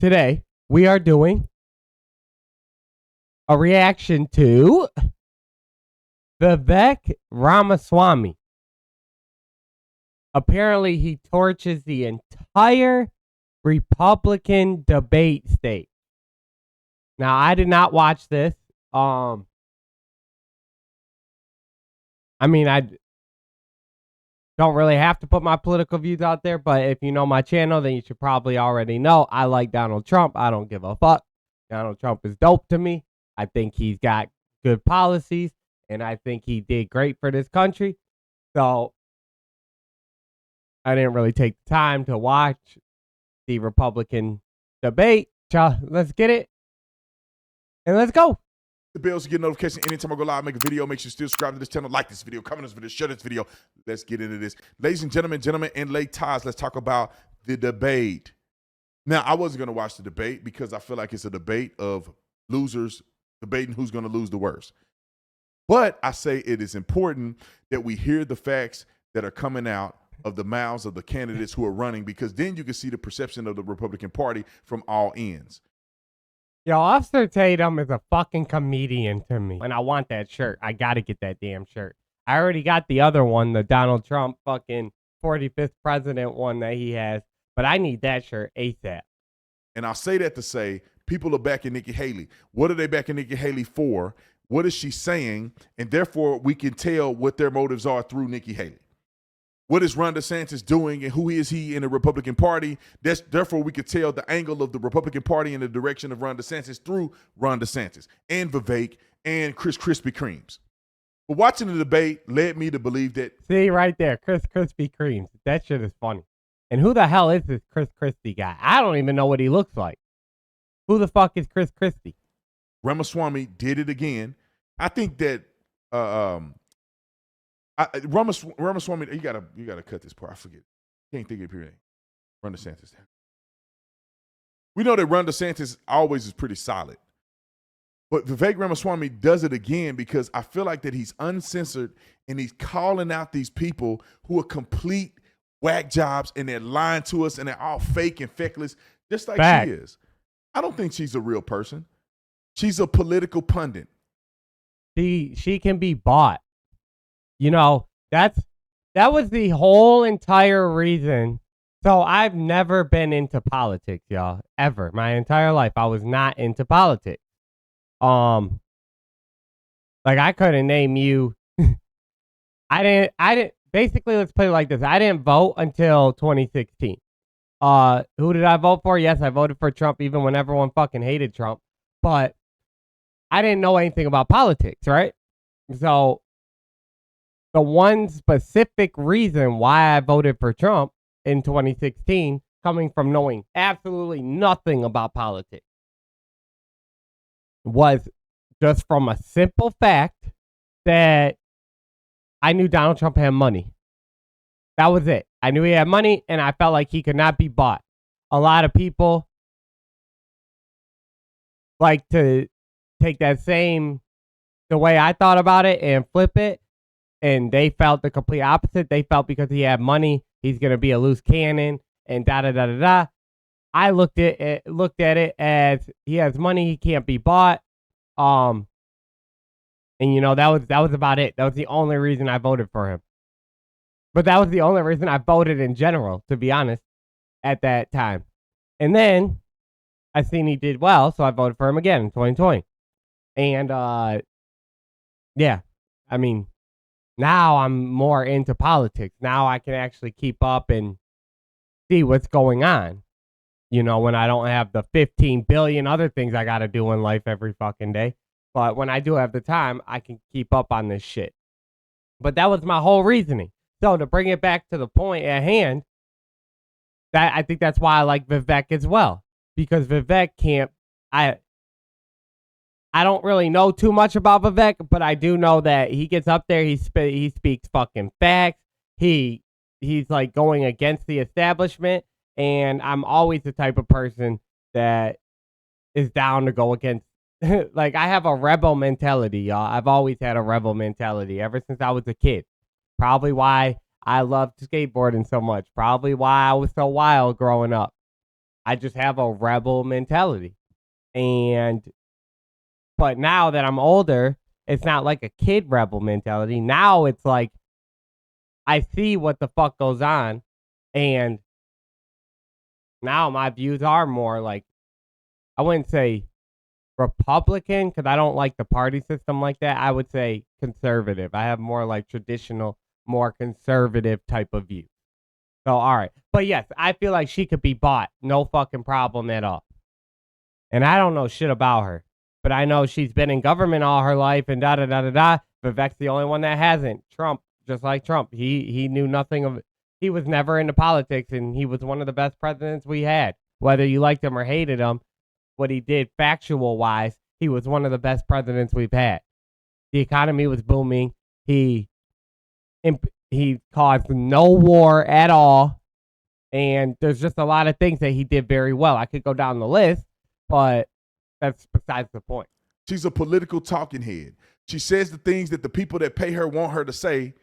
today we are doing a reaction to Vivek Ramaswamy. Apparently, he torches the entire Republican debate stage. Now, I did not watch this. I don't really have to put my political views out there, but if you know my channel, then you should probably already know I like Donald Trump. I don't give a fuck. Donald Trump is dope to me. I think he's got good policies, and I think he did great for this country. So I didn't really take the time to watch the Republican debate. Let's get it, and let's go. The bells to get notifications anytime I go live, make a video. Make sure you still subscribe to this channel, like this video, comment on this video, share this video. Let's get into this. Ladies and gentlemen, and late ties, let's talk about the debate. Now, I wasn't going to watch the debate because I feel like it's a debate of losers debating who's going to lose the worst. But I say it is important that we hear the facts that are coming out of the mouths of the candidates who are running, because then you can see the perception of the Republican Party from all ends. Yo, Officer Tatum is a fucking comedian to me. And I want that shirt. I gotta get that damn shirt. I already got the other one, the Donald Trump fucking 45th president one that he has. But I need that shirt ASAP. And I'll say that to say, people are backing Nikki Haley. What are they backing Nikki Haley for? What is she saying? And therefore, we can tell what their motives are through Nikki Haley. What is Ron DeSantis doing, and who is he in the Republican Party? Therefore, we could tell the angle of the Republican Party in the direction of Ron DeSantis through Ron DeSantis and Vivek and Chris Krispy Kremes. But watching the debate led me to believe that. See, right there, Chris Krispy Kremes. That shit is funny. And who the hell is this Chris Christie guy? I don't even know what he looks like. Who the fuck is Chris Christie? Ramaswamy did it again. I think that Ramaswamy, you gotta cut this part. I forget. Can't think of your name. Ron DeSantis. We know that Ron DeSantis always is pretty solid. But Vivek Ramaswamy does it again because I feel like that he's uncensored and he's calling out these people who are complete whack jobs and they're lying to us and they're all fake and feckless, just like she is. I don't think she's a real person. She's a political pundit. She can be bought. You know, that was the whole entire reason. So I've never been into politics, y'all, ever. My entire life, I was not into politics. Like I couldn't name you. I didn't. Basically, let's put it like this: I didn't vote until 2016. Who did I vote for? Yes, I voted for Trump, even when everyone fucking hated Trump. But I didn't know anything about politics, right? So the one specific reason why I voted for Trump in 2016, coming from knowing absolutely nothing about politics, was just from a simple fact that I knew Donald Trump had money. That was it. I knew he had money, and I felt like he could not be bought. A lot of people like to take that the way I thought about it and flip it. And they felt the complete opposite. They felt because he had money, he's going to be a loose cannon and da-da-da-da-da. I looked at it as he has money, he can't be bought. And, you know, that was about it. That was the only reason I voted for him. But that was the only reason I voted in general, to be honest, at that time. And then I seen he did well, so I voted for him again in 2020. And, yeah, I mean, now I'm more into politics. Now I can actually keep up and see what's going on. You know, when I don't have the 15 billion other things I got to do in life every fucking day. But when I do have the time, I can keep up on this shit. But that was my whole reasoning. So to bring it back to the point at hand, I think that's why I like Vivek as well. Because Vivek can't, I don't really know too much about Vivek, but I do know that he gets up there, he speaks fucking facts. He's like going against the establishment, and I'm always the type of person that is down to go against. Like, I have a rebel mentality, y'all. I've always had a rebel mentality ever since I was a kid. Probably why I loved skateboarding so much. Probably why I was so wild growing up. I just have a rebel mentality. But now that I'm older, it's not like a kid rebel mentality. Now it's like I see what the fuck goes on, and now my views are more like, I wouldn't say Republican because I don't like the party system like that. I would say conservative. I have more like traditional, more conservative type of view. So, all right. But yes, I feel like she could be bought. No fucking problem at all. And I don't know shit about her. But I know she's been in government all her life and da-da-da-da-da. Vivek's the only one that hasn't. Trump, just like Trump. He knew nothing of it. He was never into politics, and he was one of the best presidents we had. Whether you liked him or hated him, what he did factual-wise, he was one of the best presidents we've had. The economy was booming. He caused no war at all. And there's just a lot of things that he did very well. I could go down the list, but that's besides the point. She's a political talking head. She says the things that the people that pay her want her to say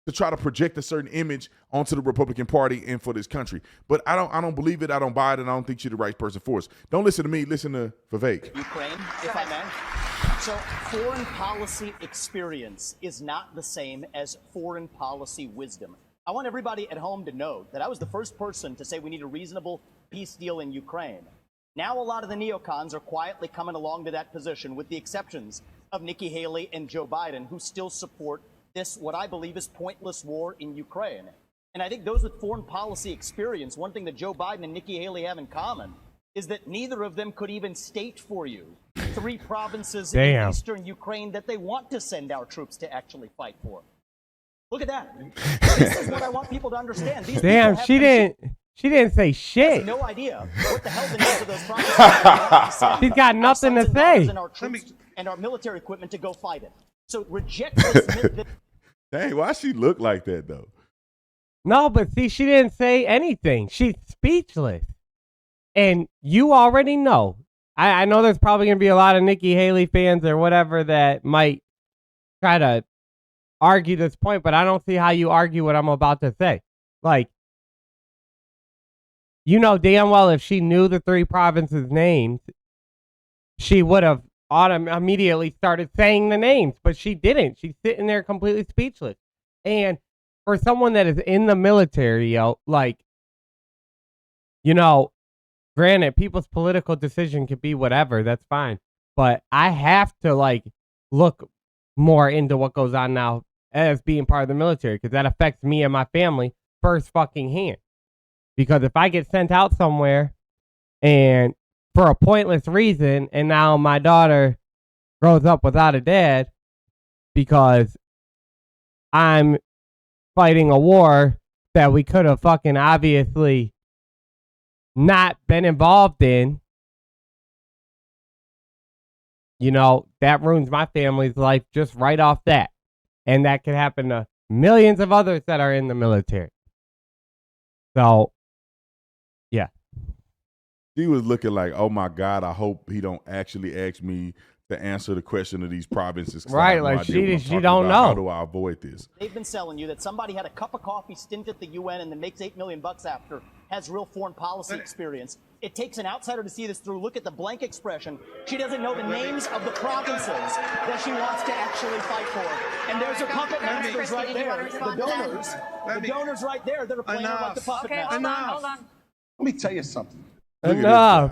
to try to project a certain image onto the Republican Party and for this country. But I don't believe it. I don't buy it, and I don't think she's the right person for us. Don't listen to me. Listen to Vivek. Ukraine, if I may. So foreign policy experience is not the same as foreign policy wisdom. I want everybody at home to know that I was the first person to say we need a reasonable peace deal in Ukraine. Now a lot of the neocons are quietly coming along to that position, with the exceptions of Nikki Haley and Joe Biden, who still support this, what I believe is pointless war in Ukraine. And I think those with foreign policy experience, one thing that Joe Biden and Nikki Haley have in common is that neither of them could even state for you 3 provinces in eastern Ukraine that they want to send our troops to actually fight for. Look at that. This is what I want people to understand. These she didn't say shit. Has no idea what the hell the names of those provinces are. She's got nothing to say. And our troops and our military equipment to go fight it. So reject this myth. Dang, why she look like that though? No, but see, she didn't say anything. She's speechless. And you already know. I know there's probably going to be a lot of Nikki Haley fans or whatever that might try to argue this point, but I don't see how you argue what I'm about to say. Like, you know damn well if she knew the 3 provinces' names, she would have immediately started saying the names, but she didn't. She's sitting there completely speechless. And for someone that is in the military, like, you know, granted, people's political decision could be whatever, that's fine. But I have to, like, look more into what goes on now as being part of the military, because that affects me and my family first fucking hand. Because if I get sent out somewhere and for a pointless reason, and now my daughter grows up without a dad because I'm fighting a war that we could have fucking obviously not been involved in, you know, that ruins my family's life just right off that. And that could happen to millions of others that are in the military. So, yeah. She was looking like, oh my God, I hope he don't actually ask me to answer the question of these provinces. Right, like she don't know. How do I avoid this? They've been selling you that somebody had a cup of coffee stint at the UN and then makes $8 million after, has real foreign policy experience. It takes an outsider to see this through. Look at the blank expression. She doesn't know the names of the provinces that she wants to actually fight for. And there's her puppet masters right there. The donors right there that are playing her like the puppet masters. Hold on. Let me tell you something. Look at this guy.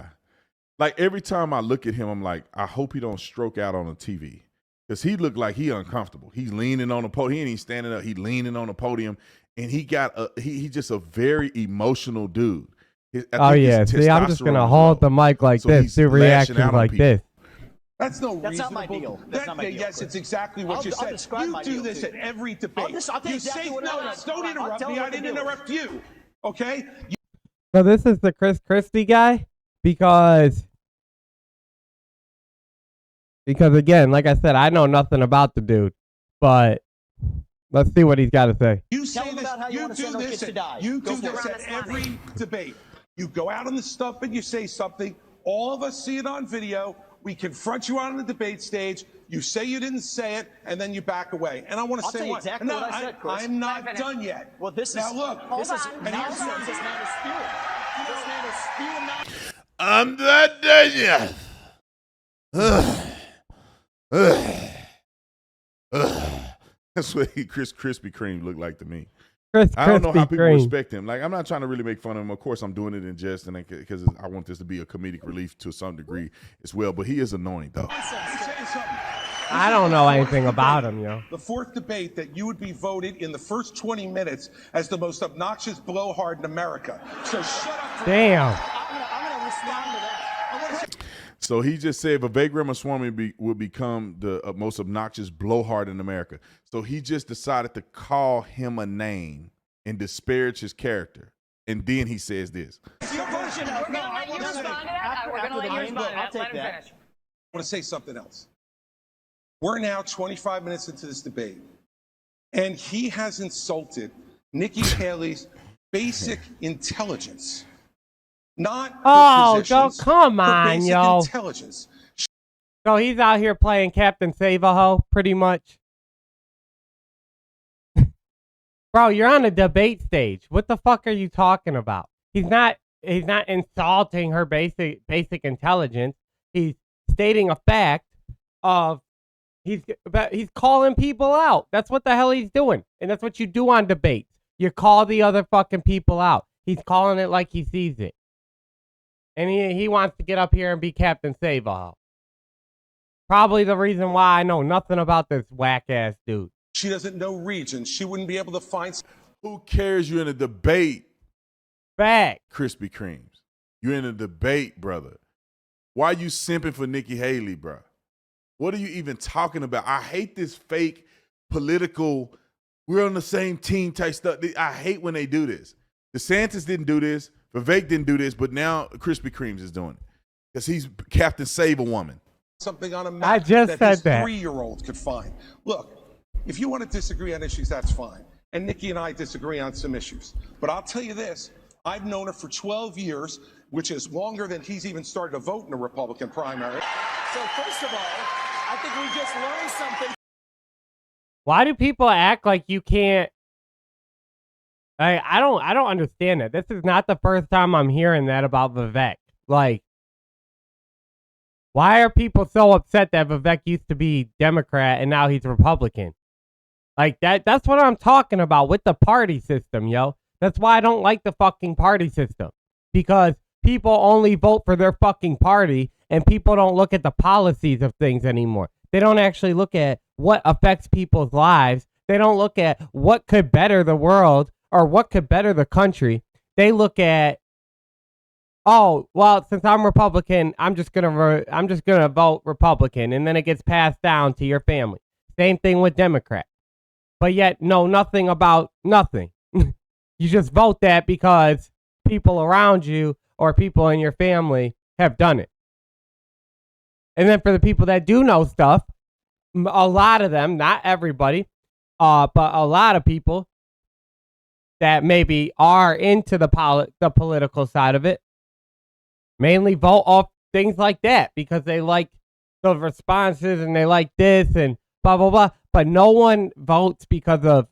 Like every time I look at him, I'm like, I hope he don't stroke out on the TV. Because he looked like he uncomfortable. He's leaning on the podium. He ain't even standing up. He leaning on the podium. And he got he's just a very emotional dude. Oh, yeah. See, I'm just going to hold the mic like this, do reactions like this. That's no reasonable. That's not my deal. That's not my deal. Yes, it's exactly what you said. You do this at every debate. I'll tell you exactly what I want. Don't interrupt me. I didn't interrupt you. Okay? So this is the Chris Christie guy because again, like I said, I know nothing about the dude, but let's see what he's got to say. You say this, you do this at every debate. You go out on the stuff and you say something. All of us see it on video. We confront you on the debate stage. You say you didn't say it, and then you back away. And I want to say what? Exactly what I said, Chris. I'm not done yet. Well, this is now look. This is nonsense. It's not a spirit. This man is I'm not done yet. That's what Chris Krispy Kreme looked like to me. I don't know how people respect him. Like, I'm not trying to really make fun of him. Of course, I'm doing it in jest and because I want this to be a comedic relief to some degree as well. But he is annoying, though. I don't know anything about him, yo. The fourth debate that you would be voted in the first 20 minutes as the most obnoxious blowhard in America. So shut up. Damn. I'm gonna respond to that. So he just said Vivek Ramaswamy will become the most obnoxious blowhard in America. So he just decided to call him a name and disparage his character. And then he says this. Your version of, We're going to let you respond to that. We're going to let you respond to that. Let him finish. I want to say something else. We're now 25 minutes into this debate, and he has insulted Nikki Haley's basic intelligence. Not oh, positions, come on, yo. Intelligence. So he's out here playing Captain Save-A-Ho, pretty much. Bro, you're on a debate stage. What the fuck are you talking about? He's not insulting her basic intelligence. He's stating a fact of he's calling people out. That's what the hell he's doing. And that's what you do on debates. You call the other fucking people out. He's calling it like he sees it. And he wants to get up here and be Captain Save-A-Ho. Probably the reason why I know nothing about this whack-ass dude. She doesn't know regions. She wouldn't be able to find... Who cares? You're in a debate. Fact. Krispy Kremes. You're in a debate, brother. Why are you simping for Nikki Haley, bro? What are you even talking about? I hate this fake political, we're on the same team type stuff. I hate when they do this. DeSantis didn't do this. Vivek didn't do this, but now Krispy Kremes is doing it because he's Captain Save-A-Woman. Something on a map I just said his that. 3-year-olds could find. Look, if you want to disagree on issues, that's fine. And Nikki and I disagree on some issues. But I'll tell you this, I've known her for 12 years, which is longer than he's even started to vote in a Republican primary. So first of all, I think we just learned something. Why do people act like you can't? I don't understand that. This is not the first time I'm hearing that about Vivek. Like, why are people so upset that Vivek used to be Democrat and now he's Republican? Like, that's what I'm talking about with the party system, yo. That's why I don't like the fucking party system. Because people only vote for their fucking party and people don't look at the policies of things anymore. They don't actually look at what affects people's lives. They don't look at what could better the world or what could better the country. They look at, oh, well, since I'm Republican, I'm just gonna vote Republican, and then it gets passed down to your family. Same thing with Democrat. But yet know nothing about nothing. You just vote that because people around you or people in your family have done it. And then for the people that do know stuff, a lot of them, not everybody, but a lot of people that maybe are into the political side of it, mainly vote off things like that because they like the responses and they like this and blah, blah, blah. But no one votes because of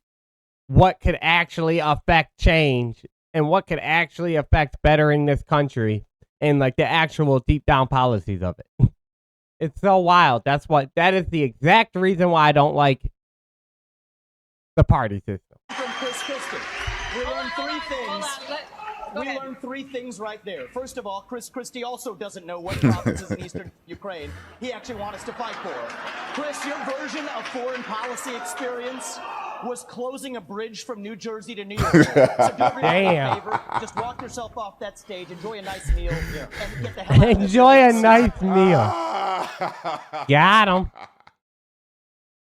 what could actually affect change and what could actually affect bettering this country and like the actual deep down policies of it. It's so wild. That is the exact reason why I don't like the party system. From Chris Christie, we learned three things. We learned three things right there. First of all, Chris Christie also doesn't know what provinces in eastern Ukraine he actually wants us to fight for. Chris, your version of foreign policy experience was closing a bridge from New Jersey to New York. So do everybody a favor, just walk yourself off that stage, enjoy a nice meal, and get the hell out of this. Enjoy a nice meal. Got him.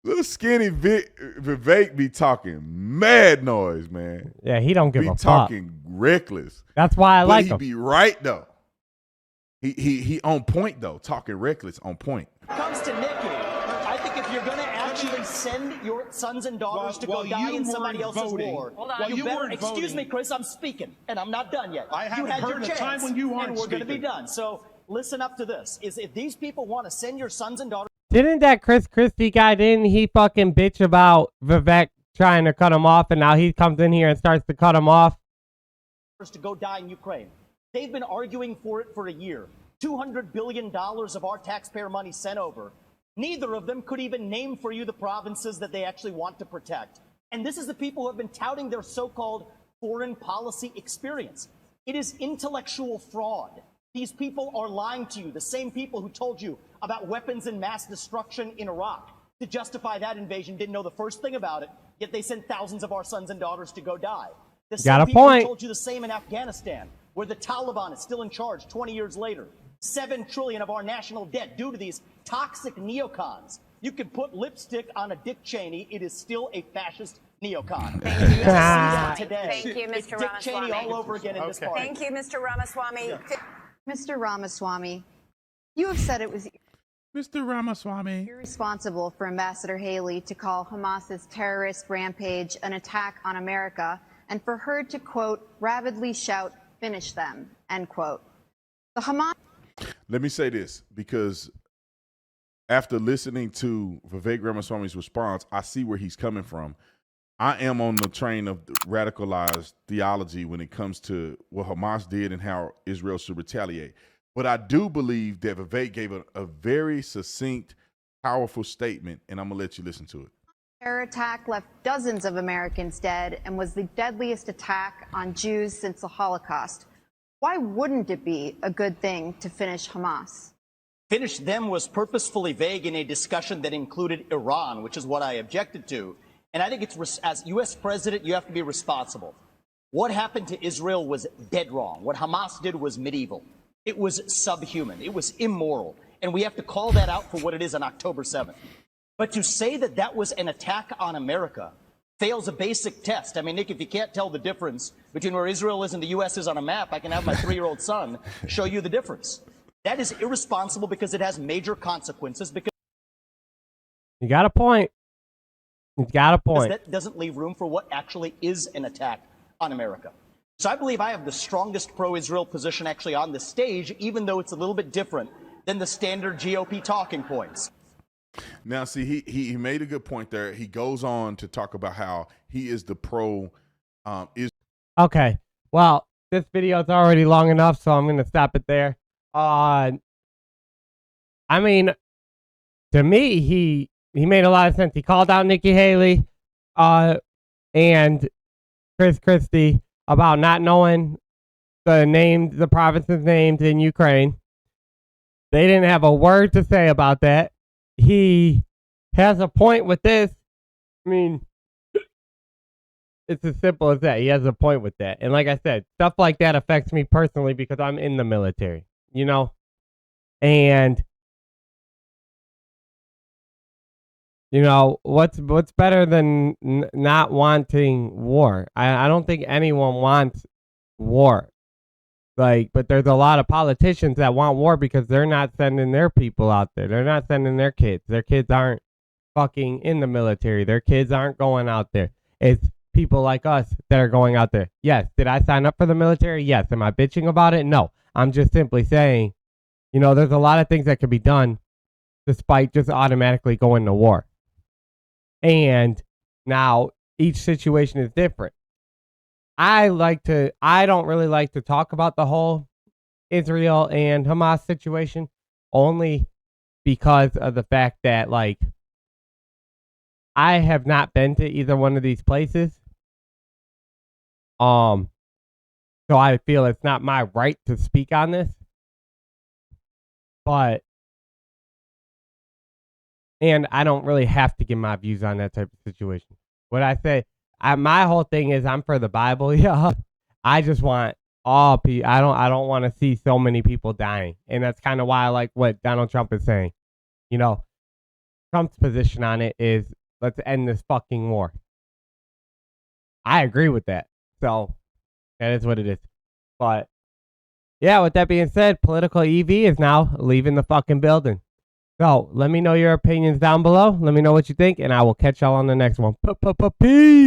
Little skinny Vivek be talking mad noise, man. Yeah, he don't give a fuck. Be talking reckless. That's why I like he him. He be right though. He on point though, talking reckless on point. When it comes to Nikki, I think if you're going to actually send your sons and daughters to go die in somebody else's war, you better. Excuse me, Chris, I'm speaking, and I'm not done yet. I haven't heard a time when you aren't and we're going to be speaking. done. So listen up to this: is if these people want to send your sons and daughters. Didn't that Chris Christie guy, didn't he fucking bitch about Vivek trying to cut him off, and now he comes in here and starts to cut him off? To go die in Ukraine. They've been arguing for it for a year. $200 billion of our taxpayer money sent over. Neither of them could even name for you the provinces that they actually want to protect. And this is the people who have been touting their so-called foreign policy experience. It is intellectual fraud. These people are lying to you, the same people who told you about weapons and mass destruction in Iraq. To justify that invasion, didn't know the first thing about it, yet they sent thousands of our sons and daughters to go die. The same people who told you the same in Afghanistan, where the Taliban is still in charge 20 years later. $7 trillion of our national debt due to these toxic neocons. You could put lipstick on a Dick Cheney, it is still a fascist neocon. Thank you, today. Thank you, Mr. It's Dick Cheney all over again in this party. Thank you, Mr. Ramaswamy. Mr. Ramaswamy, you have said it was Mr. Ramaswamy irresponsible for Ambassador Haley to call Hamas's terrorist rampage an attack on America and for her to, quote, rabidly shout, finish them, end quote. The Hamas... Let me say this, because after listening to Vivek Ramaswamy's response, I see where he's coming from. I am on the train of radicalized theology when it comes to what Hamas did and how Israel should retaliate. But I do believe that Vivek gave a very succinct, powerful statement, and I'm going to let you listen to it. Terror attack left dozens of Americans dead and was the deadliest attack on Jews since the Holocaust. Why wouldn't it be a good thing to finish Hamas? Finish them was purposefully vague in a discussion that included Iran, which is what I objected to. And I think it's, as U.S. president, you have to be responsible. What happened to Israel was dead wrong. What Hamas did was medieval. It was subhuman. It was immoral. And we have to call that out for what it is on October 7th. But to say that that was an attack on America fails a basic test. I mean, Nick, if you can't tell the difference between where Israel is and the U.S. is on a map, I can have my 3-year-old son show you the difference. That is irresponsible because it has major consequences. Because you got a point. You got a point. That doesn't leave room for what actually is an attack on America. So I believe I have the strongest pro-Israel position actually on the stage, even though it's a little bit different than the standard GOP talking points. Now, see, he made a good point there. He goes on to talk about how he is the Okay, well, this video is already long enough, so I'm going to stop it there. I mean, to me, he made a lot of sense. He called out Nikki Haley and Chris Christie about not knowing the province's names in Ukraine. They didn't have a word to say about that. He has a point with this. I mean, it's as simple as that. He has a point with that. And like I said, stuff like that affects me personally because I'm in the military, you know? And, you know, what's better than not wanting war? I don't think anyone wants war. Like, but there's a lot of politicians that want war because they're not sending their people out there. They're not sending their kids. Their kids aren't fucking in the military. Their kids aren't going out there. It's people like us that are going out there. Yes. Did I sign up for the military? Yes. Am I bitching about it? No. I'm just simply saying, you know, there's a lot of things that could be done despite just automatically going to war. And now each situation is different. I don't really like to talk about the whole Israel and Hamas situation only because of the fact that, like, I have not been to either one of these places. So I feel it's not my right to speak on this. And I don't really have to give my views on that type of situation. What I say, my whole thing is I'm for the Bible. Yeah, I just want all people. I don't want to see so many people dying, and that's kind of why I like what Donald Trump is saying. You know, Trump's position on it is let's end this fucking war. I agree with that. So that is what it is. But yeah, with that being said, political EV is now leaving the fucking building. So let me know your opinions down below. Let me know what you think, and I will catch y'all on the next one. Peace.